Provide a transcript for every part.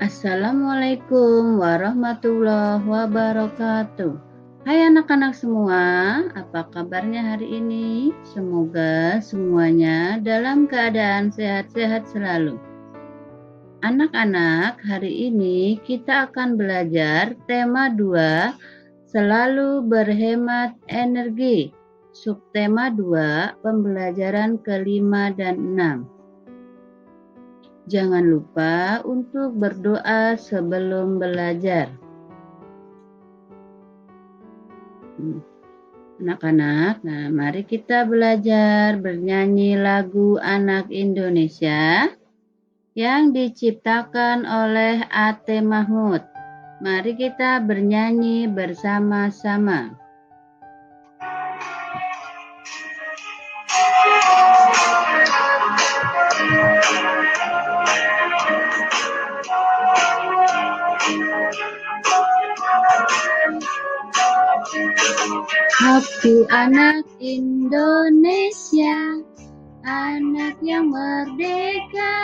Assalamualaikum warahmatullahi wabarakatuh. Hai anak-anak semua, apa kabarnya hari ini? Semoga semuanya dalam keadaan sehat-sehat selalu. Anak-anak, hari ini kita akan belajar tema 2, selalu berhemat energi. Subtema 2, pembelajaran ke-5 dan 6. Jangan lupa untuk berdoa sebelum belajar. Anak-anak, nah mari kita belajar bernyanyi lagu anak Indonesia yang diciptakan oleh A.T. Mahmud. Mari kita bernyanyi bersama-sama. Aku anak Indonesia, anak yang merdeka.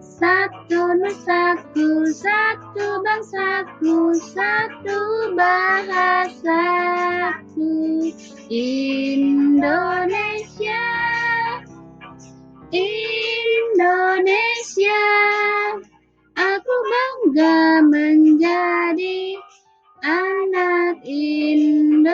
Satu nusaku, satu bangsaku, satu bahasaku. Indonesia, Indonesia, aku bangga menjadi anak Indonesia.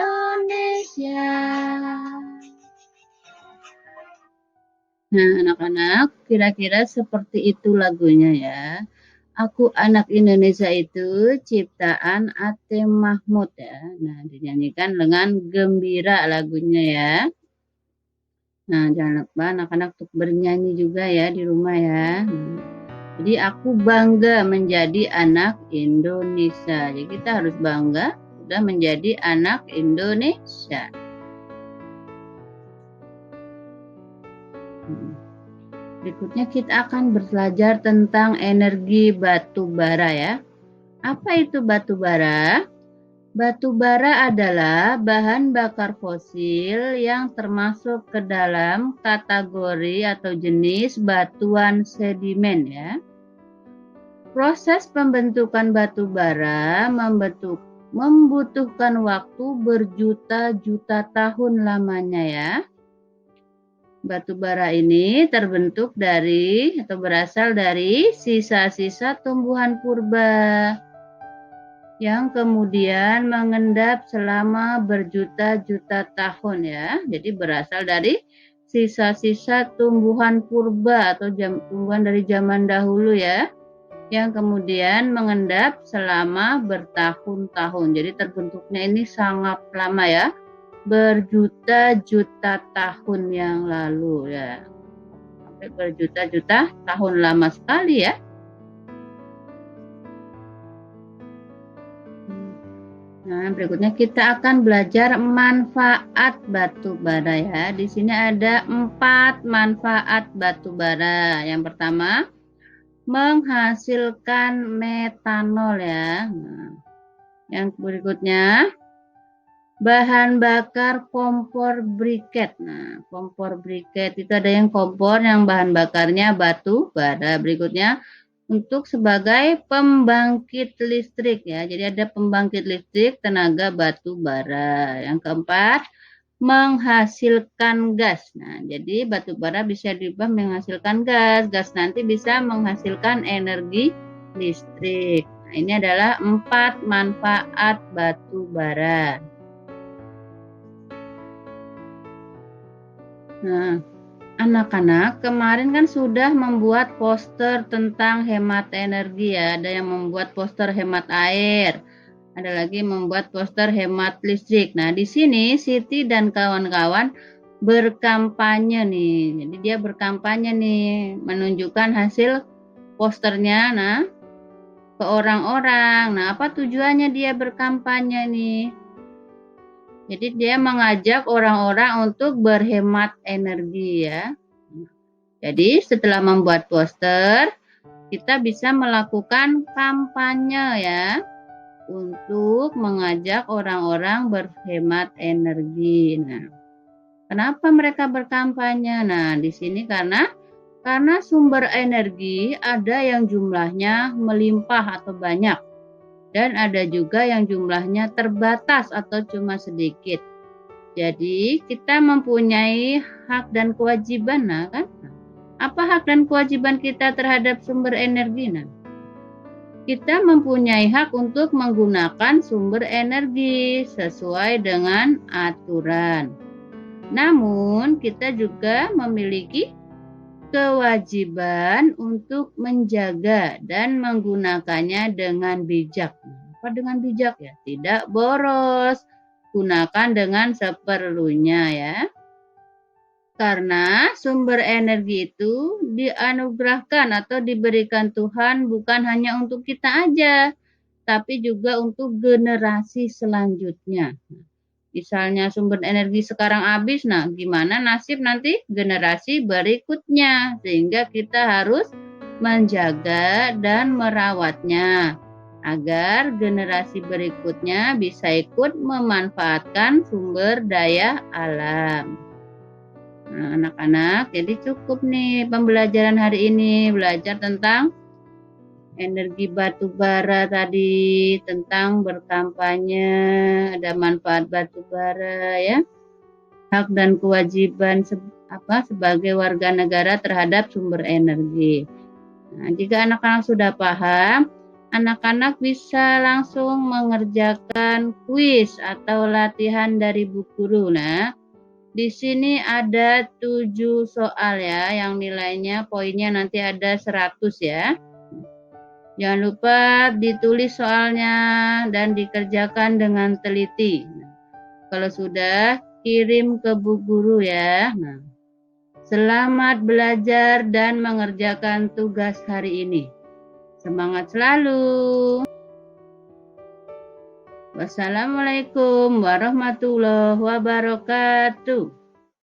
Nah, anak-anak, kira-kira seperti itu lagunya ya. Aku anak Indonesia itu ciptaan A.T. Mahmud ya. Nah, dinyanyikan dengan gembira lagunya ya. Nah, jangan lupa anak-anak untuk bernyanyi juga ya di rumah ya. Jadi aku bangga menjadi anak Indonesia. Jadi kita harus bangga sudah menjadi anak Indonesia. Berikutnya kita akan belajar tentang energi batu bara ya. Apa itu batu bara? Batu bara adalah bahan bakar fosil yang termasuk ke dalam kategori atau jenis batuan sedimen ya. Proses pembentukan batu bara membutuhkan waktu berjuta-juta tahun lamanya ya. Batu bara ini terbentuk dari atau berasal dari sisa-sisa tumbuhan purba yang kemudian mengendap selama berjuta-juta tahun ya. Jadi berasal dari sisa-sisa tumbuhan purba atau tumbuhan dari zaman dahulu ya, yang kemudian mengendap selama bertahun-tahun. Jadi terbentuknya ini sangat lama ya, berjuta-juta tahun yang lalu ya, sampai berjuta-juta tahun, lama sekali ya. Nah, berikutnya kita akan belajar manfaat batu bara ya. Di sini ada 4 manfaat batu bara. Yang pertama, menghasilkan metanol ya. Nah, yang berikutnya, bahan bakar kompor briket. Nah, kompor briket itu ada yang kompor yang bahan bakarnya batu bara. Berikutnya, untuk sebagai pembangkit listrik ya. Jadi ada pembangkit listrik tenaga batu bara. Yang keempat, menghasilkan gas. Nah, jadi batu bara bisa diubah menghasilkan gas. Gas nanti bisa menghasilkan energi listrik. Nah, ini adalah 4 manfaat batu bara. Nah, anak-anak, kemarin kan sudah membuat poster tentang hemat energi ya. Ada yang membuat poster hemat air, ada lagi membuat poster hemat listrik. Nah, di sini Siti dan kawan-kawan berkampanye nih. Jadi dia berkampanye nih, menunjukkan hasil posternya nah ke orang-orang. Nah, apa tujuannya dia berkampanye nih? Jadi dia mengajak orang-orang untuk berhemat energi ya. Jadi setelah membuat poster, kita bisa melakukan kampanye ya, untuk mengajak orang-orang berhemat energi. Nah, kenapa mereka berkampanye? Nah, di sini karena Karena sumber energi ada yang jumlahnya melimpah atau banyak, dan ada juga yang jumlahnya terbatas atau cuma sedikit. Jadi kita mempunyai hak dan kewajiban, nah kan? Apa hak dan kewajiban kita terhadap sumber energi? Nah, kita mempunyai hak untuk menggunakan sumber energi sesuai dengan aturan. Namun, kita juga memiliki kewajiban untuk menjaga dan menggunakannya dengan bijak. Apa dengan bijak ya? Tidak boros. Gunakan dengan seperlunya ya. Karena sumber energi itu dianugerahkan atau diberikan Tuhan bukan hanya untuk kita aja, tapi juga untuk generasi selanjutnya. Misalnya sumber energi sekarang habis, nah gimana nasib nanti generasi berikutnya? Sehingga kita harus menjaga dan merawatnya agar generasi berikutnya bisa ikut memanfaatkan sumber daya alam. Nah, anak-anak, jadi cukup nih pembelajaran hari ini, belajar tentang energi batu bara tadi, tentang berkampanye, ada manfaat batu bara ya, hak dan kewajiban sebagai warga negara terhadap sumber energi. Nah, jika anak-anak sudah paham, anak-anak bisa langsung mengerjakan kuis atau latihan dari buku guru. Nah, di sini ada 7 soal ya, yang nilainya poinnya nanti ada 100 ya. Jangan lupa ditulis soalnya dan dikerjakan dengan teliti. Kalau sudah, kirim ke bu guru ya. Nah, selamat belajar dan mengerjakan tugas hari ini. Semangat selalu. Wassalamualaikum warahmatullahi wabarakatuh.